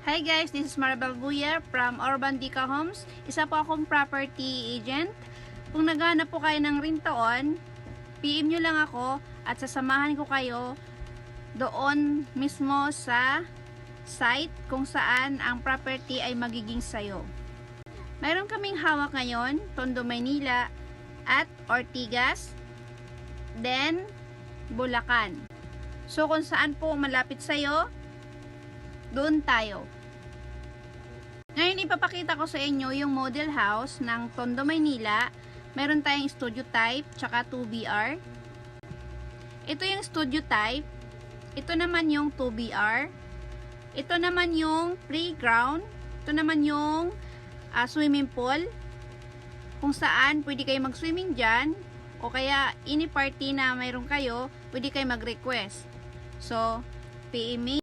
Hi guys, this is Maribel Buyer from Urban Dica Homes. Isa po akong property agent. Kung naghahanap po kayo ng rintoon, PM nyo lang ako at sasamahan ko kayo doon mismo sa site kung saan ang property ay magiging sayo. Mayroon kaming hawak ngayon, Tondo, Maynila at Ortigas, then Bulacan. So kung saan po malapit sayo, doon tayo. Ngayon ipapakita ko sa inyo yung model house ng Tondo, Maynila. Meron tayong studio type tsaka 2BR. Ito yung studio type. Ito naman yung 2BR. Ito naman yung playground. Ito naman yung swimming pool. Kung saan pwede kayo mag-swimming dyan. O kaya any party na mayroon kayo, pwede kayo mag-request. So, PM me.